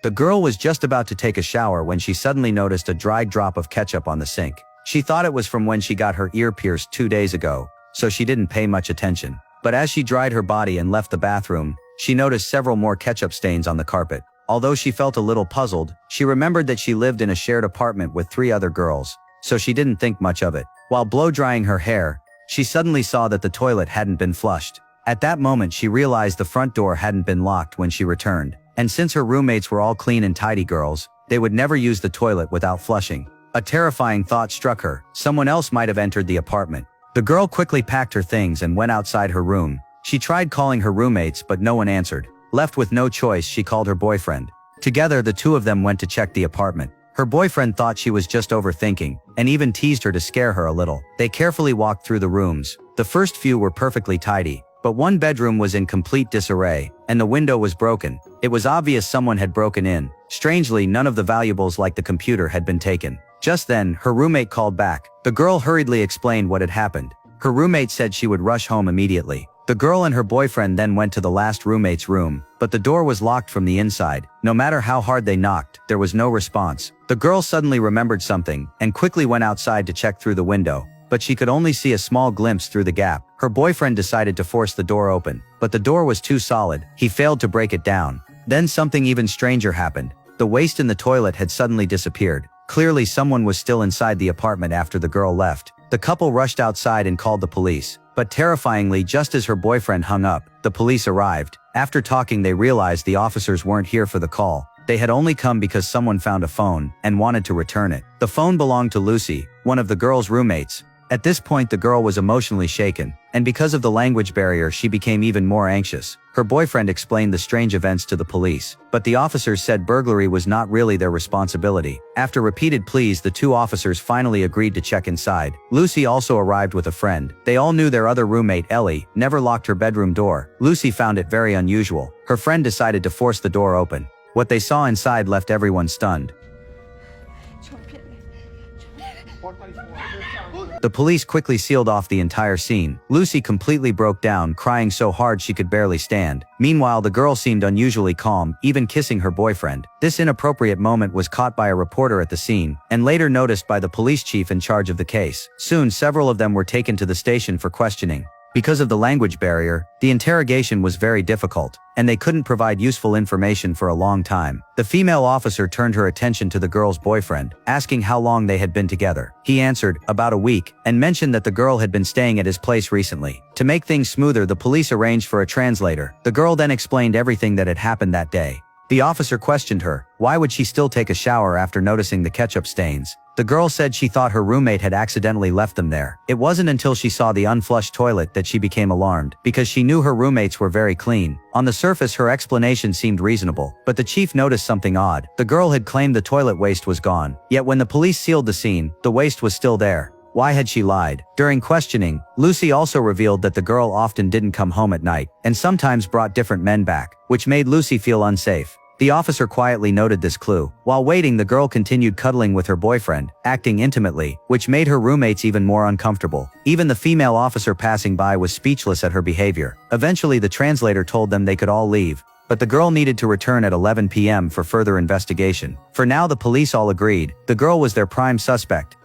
The girl was just about to take a shower when she suddenly noticed a dried drop of ketchup on the sink. She thought it was from when she got her ear pierced 2 days ago, so she didn't pay much attention. But as she dried her body and left the bathroom, she noticed several more ketchup stains on the carpet. Although she felt a little puzzled, she remembered that she lived in a shared apartment with 3 other girls, so she didn't think much of it. While blow-drying her hair, she suddenly saw that the toilet hadn't been flushed. At that moment she realized the front door hadn't been locked when she returned, and since her roommates were all clean and tidy girls, they would never use the toilet without flushing. A terrifying thought struck her: someone else might have entered the apartment. The girl quickly packed her things and went outside her room. She tried calling her roommates but no one answered. Left with no choice, she called her boyfriend. Together the two of them went to check the apartment. Her boyfriend thought she was just overthinking, and even teased her to scare her a little. They carefully walked through the rooms. The first few were perfectly tidy, but one bedroom was in complete disarray, and the window was broken. It was obvious someone had broken in. Strangely, none of the valuables like the computer had been taken. Just then, her roommate called back. The girl hurriedly explained what had happened. Her roommate said she would rush home immediately. The girl and her boyfriend then went to the last roommate's room, but the door was locked from the inside. No matter how hard they knocked, there was no response. The girl suddenly remembered something, and quickly went outside to check through the window, but she could only see a small glimpse through the gap. Her boyfriend decided to force the door open, but the door was too solid. He failed to break it down. Then something even stranger happened. The waste in the toilet had suddenly disappeared. Clearly someone was still inside the apartment after the girl left. The couple rushed outside and called the police. But terrifyingly, just as her boyfriend hung up, the police arrived. After talking, they realized the officers weren't here for the call. They had only come because someone found a phone and wanted to return it. The phone belonged to Lucy, one of the girl's roommates. At this point the girl was emotionally shaken, and because of the language barrier she became even more anxious. Her boyfriend explained the strange events to the police, but the officers said burglary was not really their responsibility. After repeated pleas, the two officers finally agreed to check inside. Lucy also arrived with a friend. They all knew their other roommate, Ellie, never locked her bedroom door. Lucy found it very unusual. Her friend decided to force the door open. What they saw inside left everyone stunned. The police quickly sealed off the entire scene. Lucy completely broke down, crying so hard she could barely stand. Meanwhile, the girl seemed unusually calm, even kissing her boyfriend. This inappropriate moment was caught by a reporter at the scene, and later noticed by the police chief in charge of the case. Soon, several of them were taken to the station for questioning. Because of the language barrier, the interrogation was very difficult, and they couldn't provide useful information for a long time. The female officer turned her attention to the girl's boyfriend, asking how long they had been together. He answered, about a week, and mentioned that the girl had been staying at his place recently. To make things smoother, the police arranged for a translator. The girl then explained everything that had happened that day. The officer questioned her. Why would she still take a shower after noticing the ketchup stains? The girl said she thought her roommate had accidentally left them there. It wasn't until she saw the unflushed toilet that she became alarmed, because she knew her roommates were very clean. On the surface, her explanation seemed reasonable, but the chief noticed something odd. The girl had claimed the toilet waste was gone, yet when the police sealed the scene, the waste was still there. Why had she lied? During questioning, Lucy also revealed that the girl often didn't come home at night, and sometimes brought different men back, which made Lucy feel unsafe. The officer quietly noted this clue. While waiting, the girl continued cuddling with her boyfriend, acting intimately, which made her roommates even more uncomfortable. Even the female officer passing by was speechless at her behavior. Eventually, the translator told them they could all leave, but the girl needed to return at 11 p.m. for further investigation. For now, the police all agreed the girl was their prime suspect,